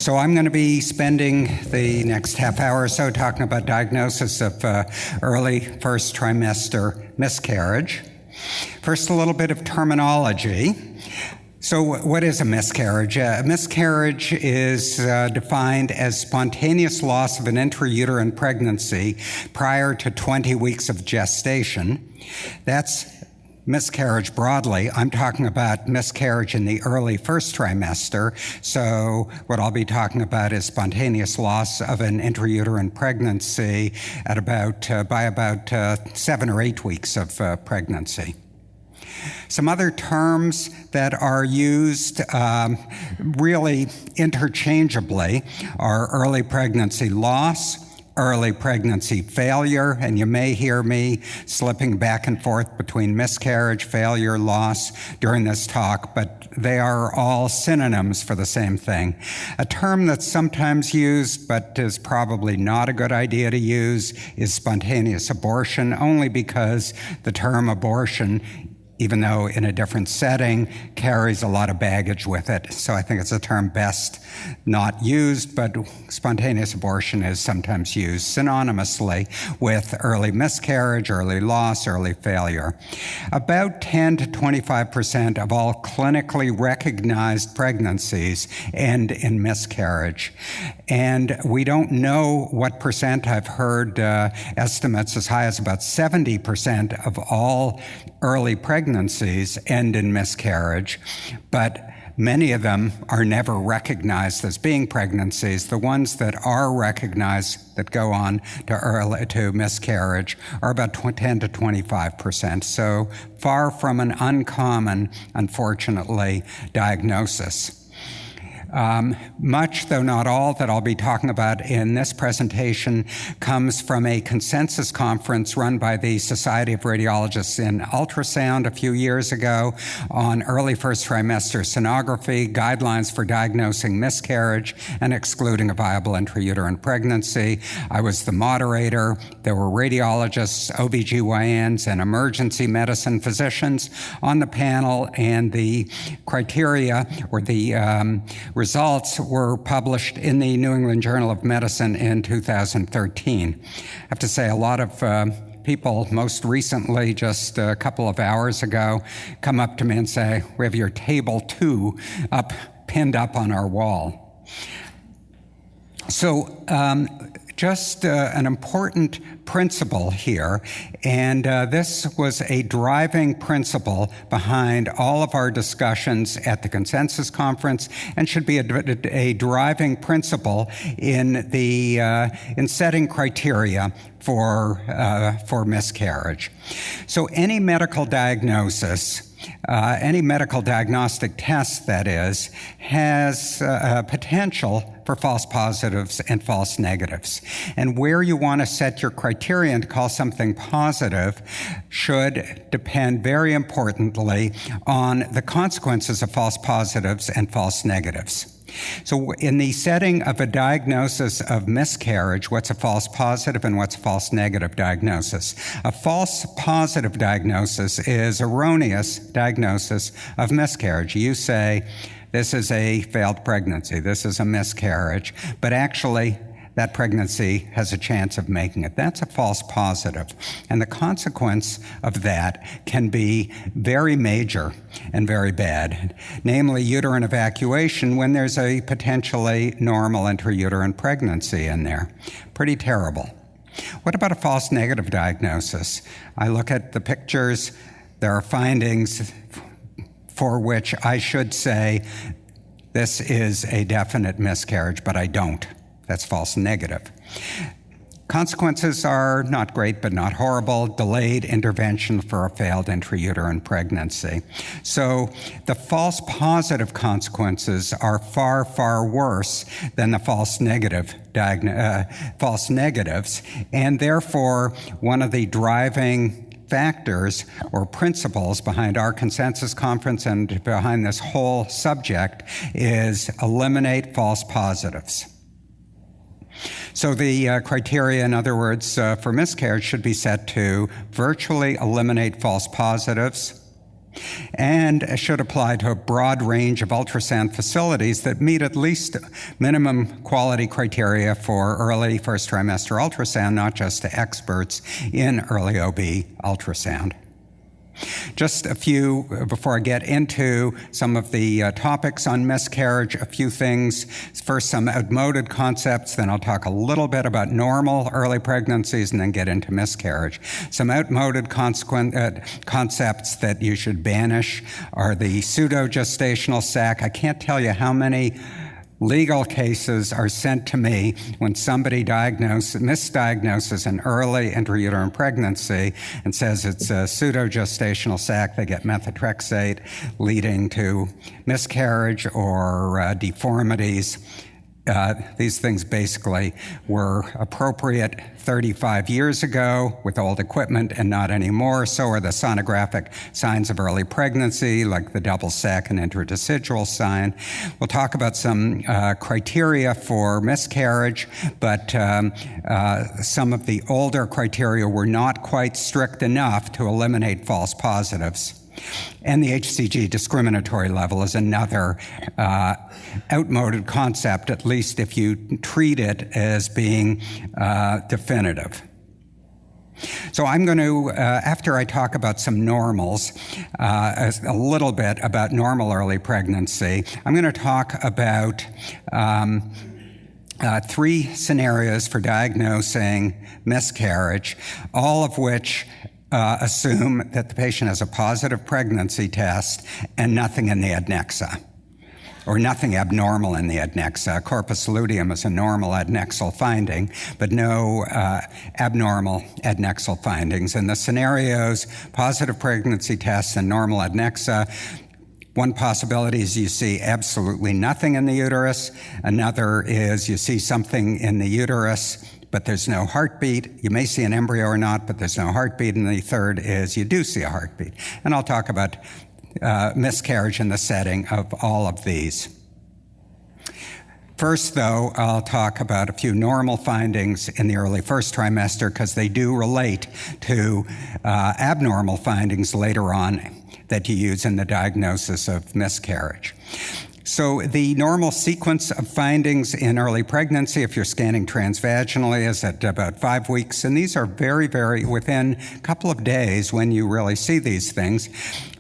So I'm going to be spending the next half hour or so talking about diagnosis of early first trimester miscarriage. First, a little bit of terminology. So what is a miscarriage? A miscarriage is defined as spontaneous loss of an intrauterine pregnancy prior to 20 weeks of gestation. That's miscarriage broadly. I'm talking about miscarriage in the early first trimester. So what I'll be talking about is spontaneous loss of an intrauterine pregnancy at by about 7 or 8 weeks of pregnancy. Some other terms that are used really interchangeably are early pregnancy loss, early pregnancy failure, and you may hear me slipping back and forth between miscarriage, failure, loss during this talk, but they are all synonyms for the same thing. A term that's sometimes used but is probably not a good idea to use is spontaneous abortion, only because the term abortion, even though in a different setting, carries a lot of baggage with it. So I think it's a term best not used, but spontaneous abortion is sometimes used synonymously with early miscarriage, early loss, early failure. About 10 to 25% of all clinically recognized pregnancies end in miscarriage. And we don't know what percent. I've heard estimates as high as about 70% of all early pregnancies end in miscarriage, but many of them are never recognized as being pregnancies. The ones that are recognized that go on to miscarriage are about 10 to 25%. So far from an uncommon, unfortunately, diagnosis. Much, though not all, that I'll be talking about in this presentation comes from a consensus conference run by the Society of Radiologists in Ultrasound a few years ago on early first trimester sonography, guidelines for diagnosing miscarriage and excluding a viable intrauterine pregnancy. I was the moderator. There were radiologists, OBGYNs, and emergency medicine physicians on the panel, and the criteria or the results were published in the New England Journal of Medicine in 2013. I have to say, a lot of people, most recently, just a couple of hours ago, come up to me and say, "We have your table 2 pinned up on our wall." So just an important principle here, and this was a driving principle behind all of our discussions at the consensus conference, and should be a driving principle in setting criteria for miscarriage. So any medical diagnosis, any medical diagnostic test, that is, has potential for false positives and false negatives. And where you want to set your criterion to call something positive should depend very importantly on the consequences of false positives and false negatives. So in the setting of a diagnosis of miscarriage, what's a false positive and what's a false negative diagnosis? A false positive diagnosis is erroneous diagnosis of miscarriage. You say, this is a failed pregnancy, this is a miscarriage, but actually that pregnancy has a chance of making it. That's a false positive. And the consequence of that can be very major and very bad, namely uterine evacuation when there's a potentially normal intrauterine pregnancy in there. Pretty terrible. What about a false negative diagnosis? I look at the pictures, there are findings for which I should say this is a definite miscarriage, but I don't. That's false negative. Consequences are not great, but not horrible. Delayed intervention for a failed intrauterine pregnancy. So the false positive consequences are far, far worse than the false negatives, and therefore one of the driving factors or principles behind our consensus conference and behind this whole subject is eliminate false positives. So the criteria, in other words, for miscarriage should be set to virtually eliminate false positives, and should apply to a broad range of ultrasound facilities that meet at least minimum quality criteria for early first trimester ultrasound, not just to experts in early OB ultrasound. Just a few, before I get into some of the topics on miscarriage, a few things. First, some outmoded concepts, then I'll talk a little bit about normal early pregnancies and then get into miscarriage. Some outmoded concepts that you should banish are the pseudo-gestational sac. I can't tell you how many legal cases are sent to me when somebody misdiagnoses an early intrauterine pregnancy and says it's a pseudo-gestational sac. They get methotrexate, leading to miscarriage or deformities. These things basically were appropriate 35 years ago with old equipment and not anymore. So are the sonographic signs of early pregnancy, like the double sac and intradecidual sign. We'll talk about some criteria for miscarriage, but some of the older criteria were not quite strict enough to eliminate false positives. And the HCG discriminatory level is another outmoded concept, at least if you treat it as being definitive. So I'm going to, after I talk about some normals, a little bit about normal early pregnancy, I'm going to talk about three scenarios for diagnosing miscarriage, all of which assume that the patient has a positive pregnancy test and nothing in the adnexa, or nothing abnormal in the adnexa. Corpus luteum is a normal adnexal finding, but no abnormal adnexal findings. In the scenarios, positive pregnancy tests and normal adnexa, one possibility is you see absolutely nothing in the uterus. Another is you see something in the uterus, but there's no heartbeat. You may see an embryo or not, but there's no heartbeat. And the third is you do see a heartbeat. And I'll talk about miscarriage in the setting of all of these. First, though, I'll talk about a few normal findings in the early first trimester because they do relate to abnormal findings later on that you use in the diagnosis of miscarriage. So the normal sequence of findings in early pregnancy, if you're scanning transvaginally, is at about 5 weeks. And these are very, very within a couple of days when you really see these things.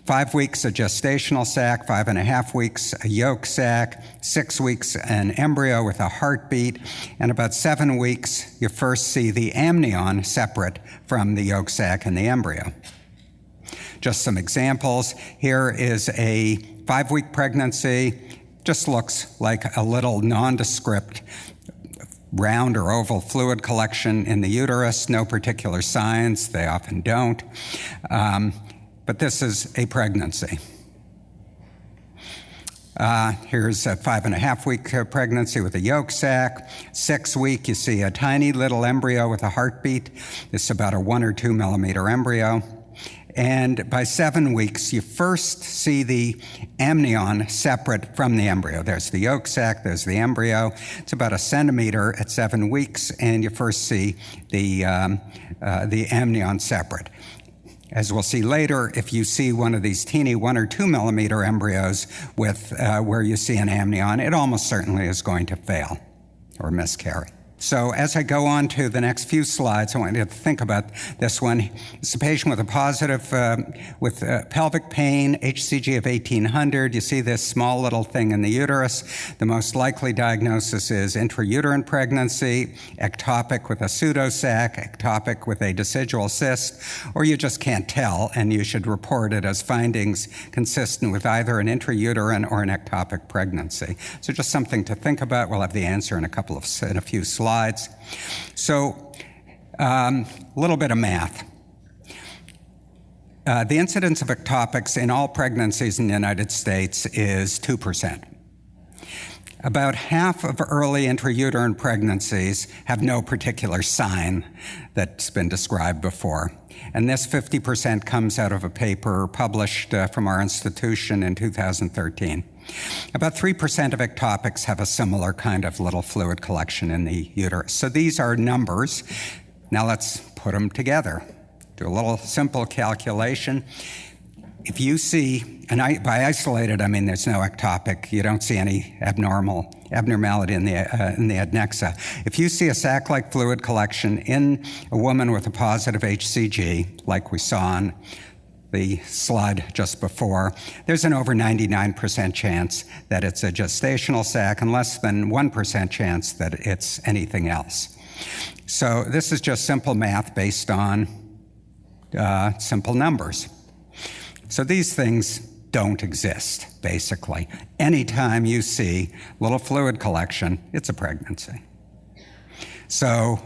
5 weeks, a gestational sac, 5.5 weeks, a yolk sac, 6 weeks, an embryo with a heartbeat, and about 7 weeks, you first see the amnion separate from the yolk sac and the embryo. Just some examples. Here is a 5-week pregnancy. Just looks like a little nondescript round or oval fluid collection in the uterus. No particular signs. They often don't. But this is a pregnancy. Here's a 5.5-week pregnancy with a yolk sac. 6 week, you see a tiny little embryo with a heartbeat. It's about a 1 or 2 millimeter embryo. And by 7 weeks, you first see the amnion separate from the embryo. There's the yolk sac, there's the embryo. It's about a centimeter at 7 weeks, and you first see the amnion separate. As we'll see later, if you see one of these teeny 1 or 2 millimeter embryos with where you see an amnion, it almost certainly is going to fail or miscarry. So as I go on to the next few slides, I want you to think about this one. It's a patient with a positive, with pelvic pain, HCG of 1800. You see this small little thing in the uterus. The most likely diagnosis is intrauterine pregnancy, ectopic with a pseudosac, ectopic with a decidual cyst, or you just can't tell, and you should report it as findings consistent with either an intrauterine or an ectopic pregnancy. So just something to think about. We'll have the answer in a few slides. So a little bit of math. The incidence of ectopics in all pregnancies in the United States is 2%. About half of early intrauterine pregnancies have no particular sign that's been described before. And this 50% comes out of a paper published from our institution in 2013. About 3% of ectopics have a similar kind of little fluid collection in the uterus. So these are numbers. Now let's put them together. Do a little simple calculation. if you see, and by isolated I mean there's no ectopic, you don't see any abnormality in the adnexa. If you see a sac-like fluid collection in a woman with a positive HCG, like we saw on the slide just before, there's an over 99% chance that it's a gestational sac and less than 1% chance that it's anything else. So this is just simple math based on simple numbers. So these things don't exist, basically. Anytime you see little fluid collection, it's a pregnancy. So,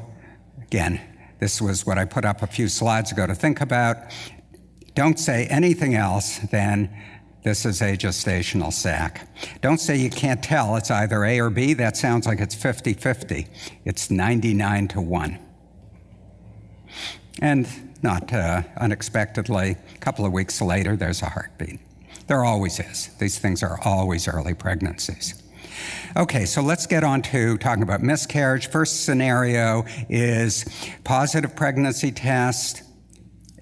again, this was what I put up a few slides ago to think about. Don't say anything else than this is a gestational sac. Don't say you can't tell it's either A or B. That sounds like it's 50-50. It's 99-1. And not unexpectedly, a couple of weeks later, there's a heartbeat. There always is. These things are always early pregnancies. Okay, so let's get on to talking about miscarriage. First scenario is positive pregnancy test,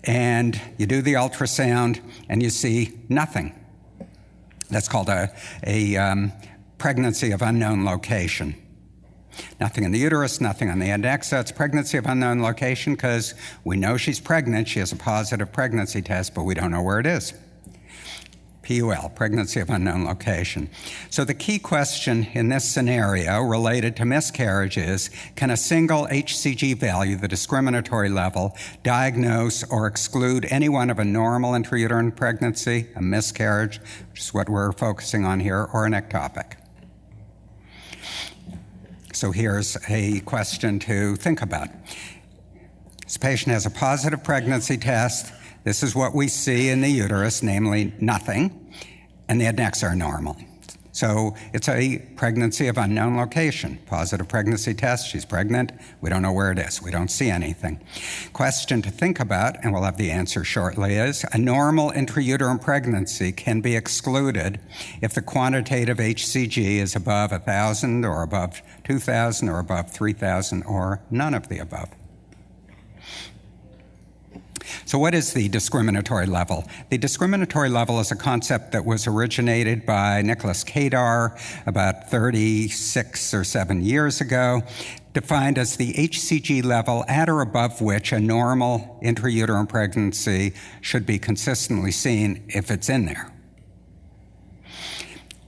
and you do the ultrasound, and you see nothing. That's called a pregnancy of unknown location. Nothing in the uterus, nothing on the adnexa. It's pregnancy of unknown location because we know she's pregnant. She has a positive pregnancy test, but we don't know where it is. PUL, pregnancy of unknown location. So the key question in this scenario related to miscarriage is, can a single HCG value, the discriminatory level, diagnose or exclude anyone of a normal intrauterine pregnancy, a miscarriage, which is what we're focusing on here, or an ectopic? So here's a question to think about. This patient has a positive pregnancy test. This is what we see in the uterus, namely nothing, and the adnexa are normal. So it's a pregnancy of unknown location. Positive pregnancy test, she's pregnant, we don't know where it is, we don't see anything. Question to think about, and we'll have the answer shortly, is a normal intrauterine pregnancy can be excluded if the quantitative HCG is above 1,000 or above 2,000 or above 3,000 or none of the above. So what is the discriminatory level? The discriminatory level is a concept that was originated by Nicholas Kadar about 36 or 7 years ago, defined as the HCG level at or above which a normal intrauterine pregnancy should be consistently seen if it's in there.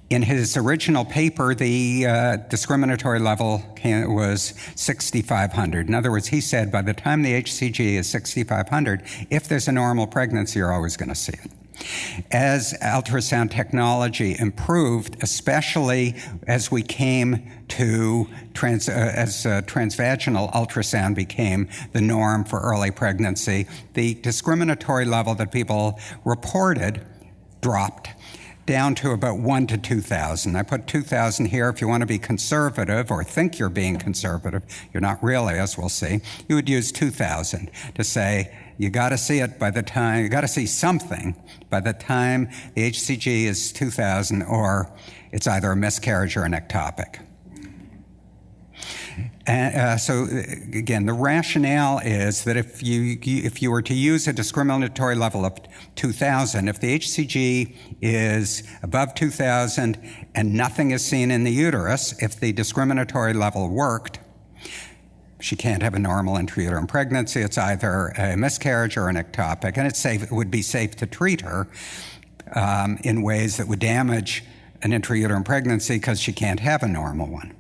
In his original paper, the discriminatory level was 6,500. In other words, he said by the time the HCG is 6,500, if there's a normal pregnancy, you're always going to see it. As ultrasound technology improved, especially as we came to transvaginal ultrasound became the norm for early pregnancy, the discriminatory level that people reported dropped down to about 1 to 2,000. I put 2,000 here. If you want to be conservative or think you're being conservative, you're not really, as we'll see, you would use 2,000 to say you got to see it by the time, you got to see something by the time the HCG is 2,000 or it's either a miscarriage or an ectopic. And so again, the rationale is that if you were to use a discriminatory level of 2,000, if the HCG is above 2,000 and nothing is seen in the uterus, if the discriminatory level worked, she can't have a normal intrauterine pregnancy. It's either a miscarriage or an ectopic, and it would be safe to treat her in ways that would damage an intrauterine pregnancy because she can't have a normal one.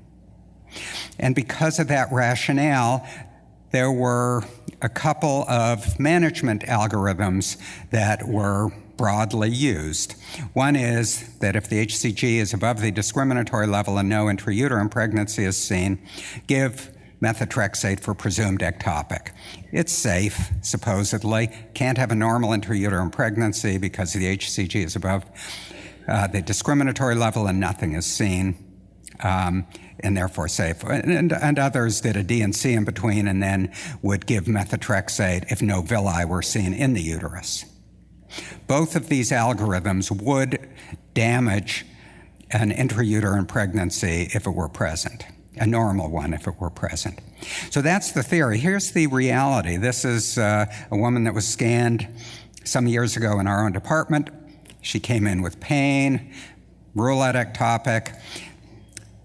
And because of that rationale, there were a couple of management algorithms that were broadly used. One is that if the HCG is above the discriminatory level and no intrauterine pregnancy is seen, give methotrexate for presumed ectopic. It's safe, supposedly. Can't have a normal intrauterine pregnancy because the HCG is above the discriminatory level and nothing is seen. And therefore safe. And others did a D&C in between and then would give methotrexate if no villi were seen in the uterus. Both of these algorithms would damage an intrauterine pregnancy if it were present, a normal one if it were present. So that's the theory. Here's the reality. This is a woman that was scanned some years ago in our own department. She came in with pain, roulette ectopic.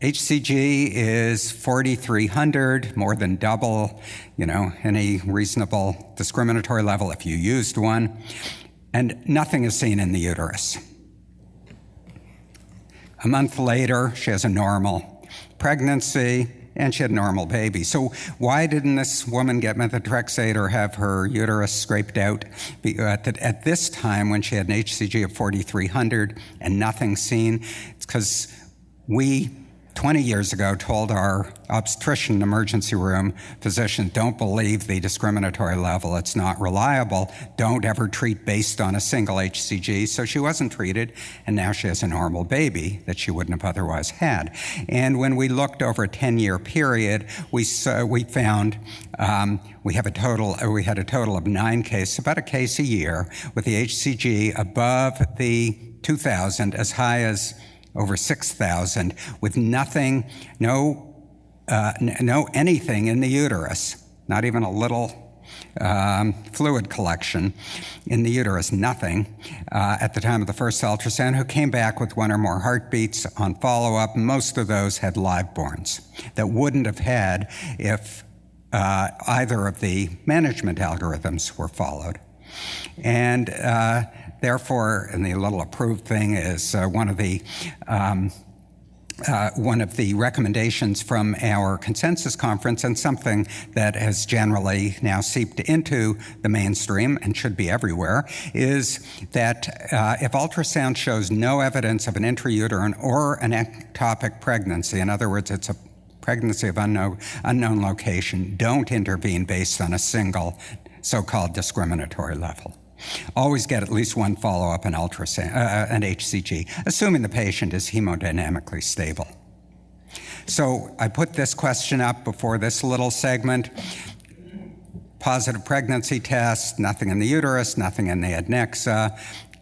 HCG is 4,300, more than double, any reasonable discriminatory level if you used one, and nothing is seen in the uterus. A month later, she has a normal pregnancy, and she had a normal baby. So why didn't this woman get methotrexate or have her uterus scraped out at this time when she had an HCG of 4,300 and nothing seen? It's because we 20 years ago told our obstetrician emergency room physician, don't believe the discriminatory level, it's not reliable, don't ever treat based on a single HCG. So she wasn't treated, and now she has a normal baby that she wouldn't have otherwise had. And when we looked over a 10-year period, we found we had a total of 9 cases, about a case a year, with the HCG above the 2,000, as high as over 6,000, with nothing, no anything in the uterus, not even a little fluid collection in the uterus, nothing, at the time of the first ultrasound, who came back with 1 or more heartbeats on follow-up. Most of those had liveborns that wouldn't have had if either of the management algorithms were followed. And therefore, and the little approved thing is one of the recommendations from our consensus conference, and something that has generally now seeped into the mainstream and should be everywhere, is that if ultrasound shows no evidence of an intrauterine or an ectopic pregnancy, in other words, it's a pregnancy of unknown location, don't intervene based on a single so-called discriminatory level. Always get at least one follow-up in an HCG, assuming the patient is hemodynamically stable. So I put this question up before this little segment. Positive pregnancy test, nothing in the uterus, nothing in the adnexa.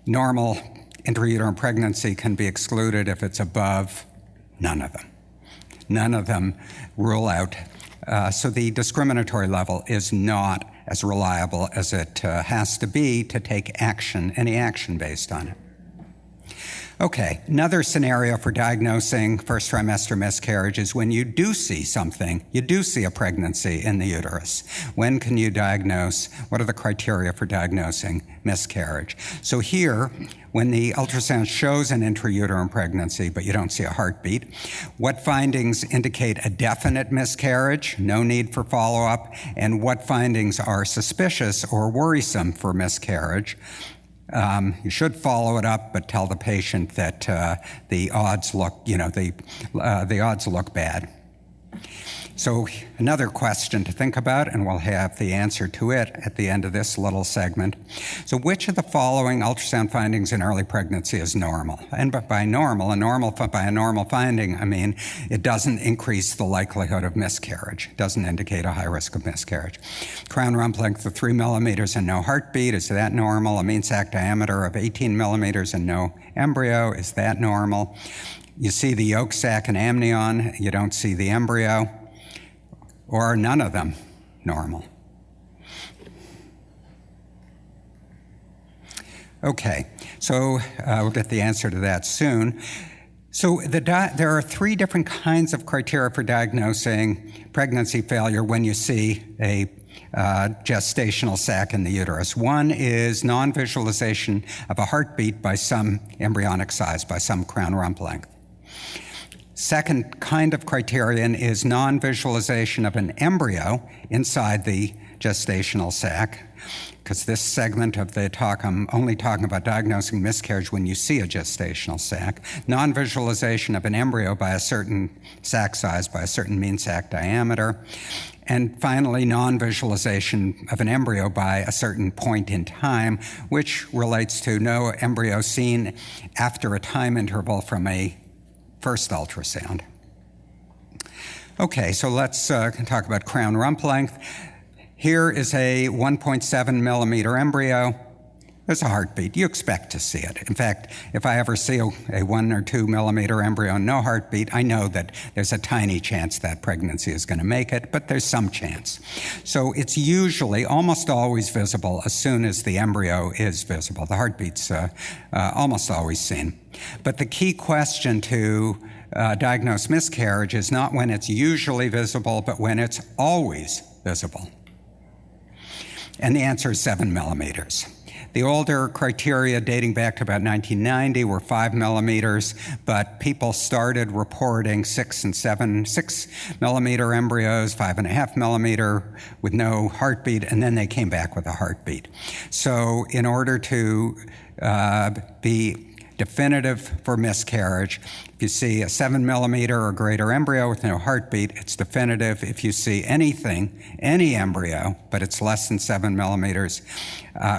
Normal intrauterine pregnancy can be excluded if it's above. None of them. None of them rule out. So the discriminatory level is not as reliable as it has to be to take action, any action based on it. Okay, another scenario for diagnosing first trimester miscarriage is when you do see something, you do see a pregnancy in the uterus. When can you diagnose? What are the criteria for diagnosing miscarriage? So here, when the ultrasound shows an intrauterine pregnancy, but you don't see a heartbeat, what findings indicate a definite miscarriage, no need for follow-up, and what findings are suspicious or worrisome for miscarriage? You should follow it up, but tell the patient that the odds look, the odds look bad. So another question to think about, and we'll have the answer to it at the end of this little segment. So which of the following ultrasound findings in early pregnancy is normal? And by a normal finding, I mean it doesn't increase the likelihood of miscarriage. It doesn't indicate a high risk of miscarriage. Crown rump length of 3 millimeters and no heartbeat, is that normal? A mean sac diameter of 18 millimeters and no embryo, is that normal? You see the yolk sac and amnion, you don't see the embryo. Or are none of them normal? Okay, so we'll get the answer to that soon. So there are 3 different kinds of criteria for diagnosing pregnancy failure when you see a gestational sac in the uterus. One is non-visualization of a heartbeat by some embryonic size, by some crown rump length. Second kind of criterion is non-visualization of an embryo inside the gestational sac, because this segment of the talk, I'm only talking about diagnosing miscarriage when you see a gestational sac. Non-visualization of an embryo by a certain sac size, by a certain mean sac diameter. And finally, non-visualization of an embryo by a certain point in time, which relates to no embryo seen after a time interval from a first ultrasound. Okay, so let's talk about crown rump length. Here is a 1.7 millimeter embryo, There's a heartbeat. You expect to see it. In fact, if I ever see a 1 or 2 millimeter embryo and no heartbeat, I know that there's a tiny chance that pregnancy is going to make it, but there's some chance. So it's usually almost always visible as soon as the embryo is visible. The heartbeat's almost always seen. But the key question to diagnose miscarriage is not when it's usually visible, but when it's always visible. And the answer is 7 millimeters. The older criteria dating back to about 1990 were 5 millimeters, but people started reporting 6 millimeter embryos, 5.5 millimeter with no heartbeat, and then they came back with a heartbeat. So in order to be definitive for miscarriage, if you see a 7 millimeter or greater embryo with no heartbeat, it's definitive. If you see any embryo, but it's less than 7 millimeters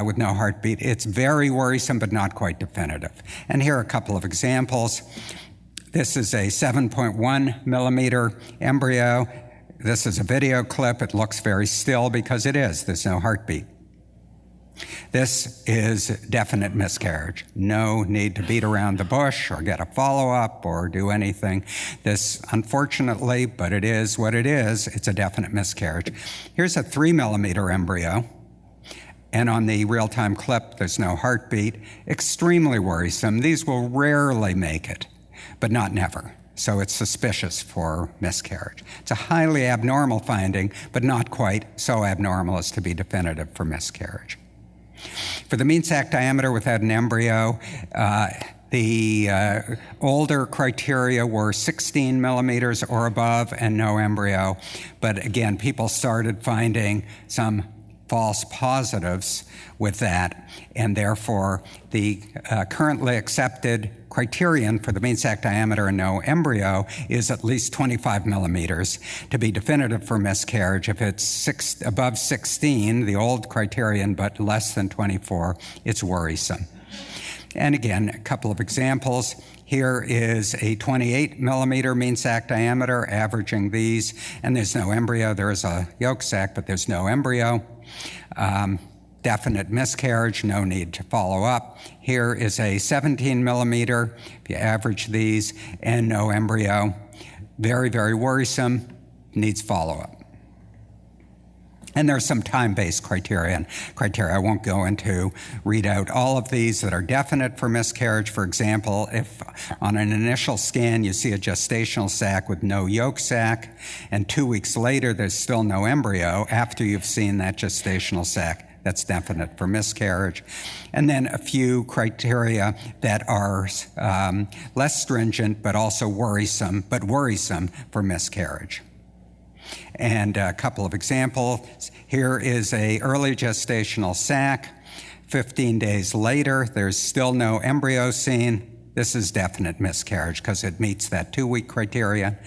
with no heartbeat, it's very worrisome but not quite definitive. And here are a couple of examples. This is a 7.1 millimeter embryo. This is a video clip. It looks very still because it is. There's no heartbeat. This is definite miscarriage. No need to beat around the bush or get a follow-up or do anything. This, unfortunately, but it is what it is, it's a definite miscarriage. Here's a 3 millimeter embryo, and on the real-time clip, there's no heartbeat. Extremely worrisome. These will rarely make it, but not never. So it's suspicious for miscarriage. It's a highly abnormal finding, but not quite so abnormal as to be definitive for miscarriage. For the mean sac diameter without an embryo, the older criteria were 16 millimeters or above and no embryo. But again, people started finding some false positives with that, and therefore the currently accepted criterion for the mean sac diameter and no embryo is at least 25 millimeters to be definitive for miscarriage. If it's above 16, the old criterion, but less than 24, it's worrisome. And again, a couple of examples. Here is a 28 millimeter mean sac diameter, averaging these, and there's no embryo. There is a yolk sac, but there's no embryo. Definite miscarriage, no need to follow up. Here is a 17 millimeter, if you average these, and no embryo. Very, very worrisome, needs follow-up. And there's some time-based criteria. I won't go into, read out all of these that are definite for miscarriage. For example, if on an initial scan you see a gestational sac with no yolk sac, and 2 weeks later there's still no embryo after you've seen that gestational sac, that's definite for miscarriage. And then a few criteria that are less stringent but also worrisome for miscarriage. And a couple of examples. Here is a early gestational sac. 15 days later, there's still no embryo seen. This is definite miscarriage because it meets that 2-week criteria.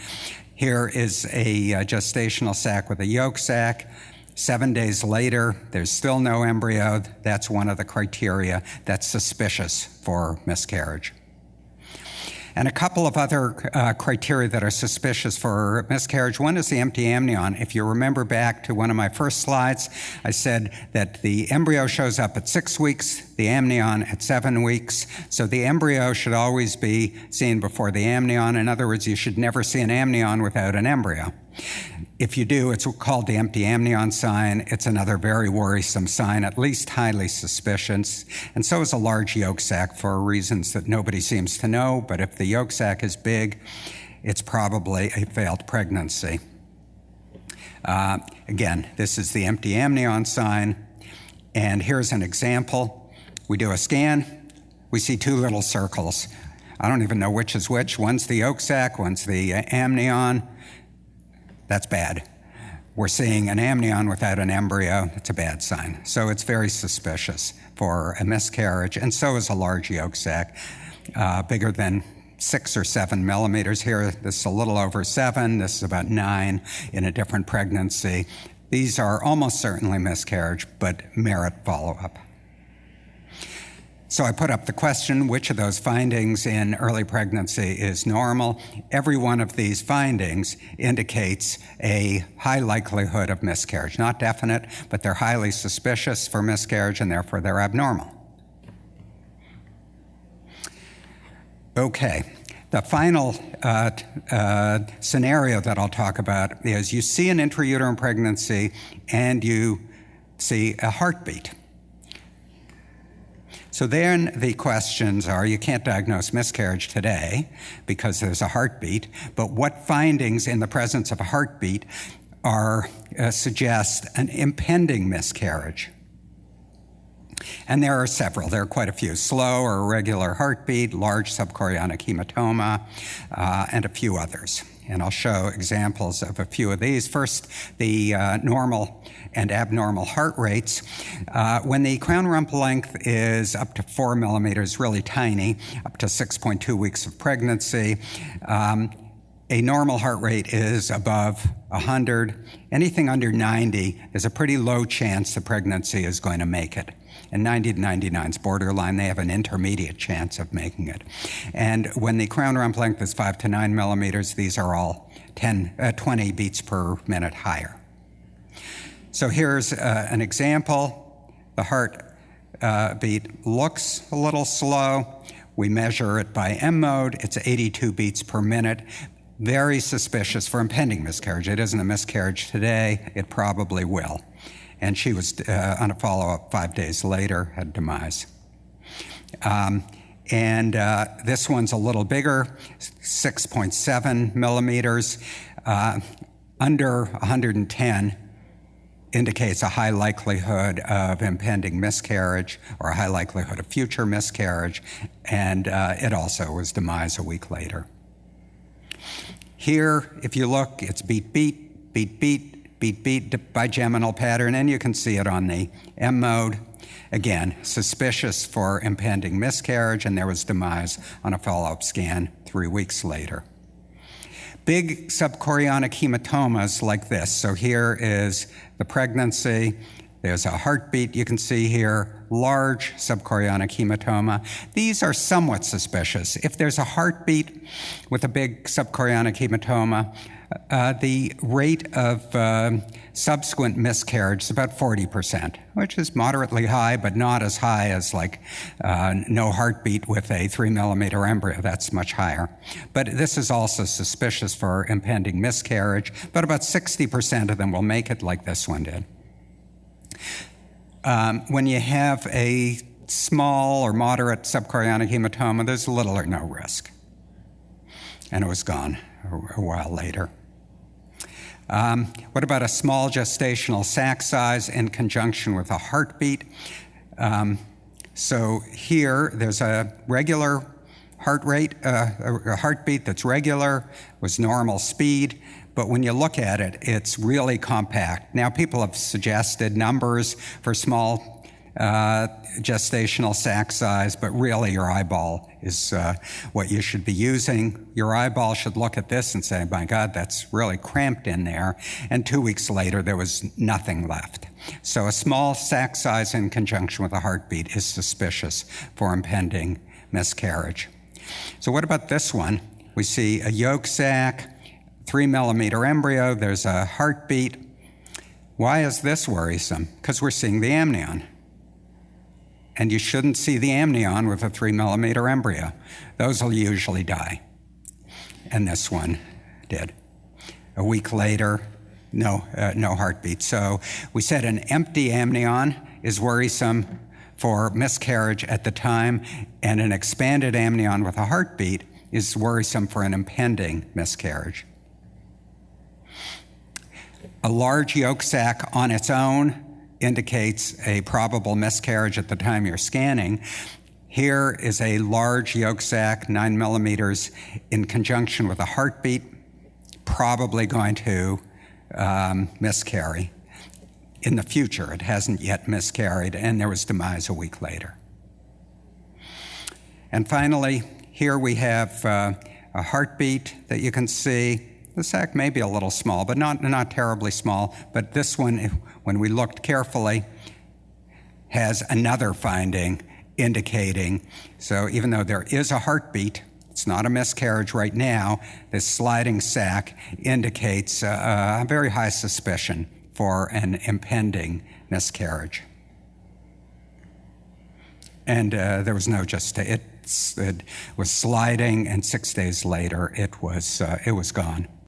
Here is a gestational sac with a yolk sac. 7 days later, there's still no embryo. That's one of the criteria that's suspicious for miscarriage. And a couple of other criteria that are suspicious for miscarriage. One is the empty amnion. If you remember back to one of my first slides, I said that the embryo shows up at 6 weeks, the amnion at 7 weeks. So the embryo should always be seen before the amnion. In other words, you should never see an amnion without an embryo. If you do, it's called the empty amnion sign. It's another very worrisome sign, at least highly suspicious. And so is a large yolk sac for reasons that nobody seems to know. But if the yolk sac is big, it's probably a failed pregnancy. Again, this is the empty amnion sign. And here's an example. We do a scan. We see 2 little circles. I don't even know which is which. One's the yolk sac, one's the amnion. That's bad. We're seeing an amnion without an embryo. It's a bad sign. So it's very suspicious for a miscarriage, and so is a large yolk sac, bigger than 6 or 7 millimeters. Here, this is a little over 7. This is about 9 in a different pregnancy. These are almost certainly miscarriage, but merit follow-up. So I put up the question, which of those findings in early pregnancy is normal? Every one of these findings indicates a high likelihood of miscarriage. Not definite, but they're highly suspicious for miscarriage, and therefore they're abnormal. Okay, the final scenario that I'll talk about is you see an intrauterine pregnancy and you see a heartbeat. So then the questions are, you can't diagnose miscarriage today because there's a heartbeat, but what findings in the presence of a heartbeat suggest an impending miscarriage? And there are several. There are quite a few. Slow or irregular heartbeat, large subchorionic hematoma, and a few others. And I'll show examples of a few of these. First, the normal and abnormal heart rates. When the crown rump length is up to 4 millimeters, really tiny, up to 6.2 weeks of pregnancy, a normal heart rate is above 100. Anything under 90, there's a pretty low chance the pregnancy is going to make it. And 90 to 99 is borderline. They have an intermediate chance of making it. And when the crown rump length is 5 to 9 millimeters, these are all 20 beats per minute higher. So here's an example. The heart beat looks a little slow. We measure it by M mode. It's 82 beats per minute. Very suspicious for impending miscarriage. It isn't a miscarriage today. It probably will. And she was on a follow-up 5 days later, had demise. This one's a little bigger, 6.7 millimeters. Under 110 indicates a high likelihood of impending miscarriage or a high likelihood of future miscarriage, and it also was demise a week later. Here, if you look, it's beat, beat, beat, beat, beat, beat, bigeminal pattern, and you can see it on the M mode. Again, suspicious for impending miscarriage, and there was demise on a follow-up scan 3 weeks later. Big subchorionic hematomas like this. So here is the pregnancy. There's a heartbeat you can see here, large subchorionic hematoma. These are somewhat suspicious. If there's a heartbeat with a big subchorionic hematoma, the rate of subsequent miscarriage is about 40%, which is moderately high, but not as high as no heartbeat with a 3 millimeter embryo. That's much higher. But this is also suspicious for impending miscarriage, but about 60% of them will make it like this one did. When you have a small or moderate subchorionic hematoma, there's little or no risk. And it was gone a while later. What about a small gestational sac size in conjunction with a heartbeat? So here, there's a regular heart rate, a heartbeat that's regular, was normal speed, but when you look at it, it's really compact. Now, people have suggested numbers for small gestational sac size, but really your eyeball is what you should be using. Your eyeball should look at this and say, my God, that's really cramped in there. And 2 weeks later, there was nothing left. So a small sac size in conjunction with a heartbeat is suspicious for impending miscarriage. So what about this one? We see a yolk sac, 3 millimeter embryo, there's a heartbeat. Why is this worrisome? Because we're seeing the amnion. And you shouldn't see the amnion with a 3 millimeter embryo. Those will usually die. And this one did. A week later, no heartbeat. So we said an empty amnion is worrisome for miscarriage at the time, and an expanded amnion with a heartbeat is worrisome for an impending miscarriage. A large yolk sac on its own indicates a probable miscarriage at the time you're scanning. Here is a large yolk sac, 9 millimeters, in conjunction with a heartbeat, probably going to miscarry. In the future, it hasn't yet miscarried, and there was demise a week later. And finally, here we have a heartbeat that you can see. The sac may be a little small, but not terribly small. But this one, when we looked carefully, has another finding indicating, so even though there is a heartbeat, it's not a miscarriage right now, this sliding sac indicates a very high suspicion for an impending miscarriage. And there was no It was sliding, and 6 days later, it was gone.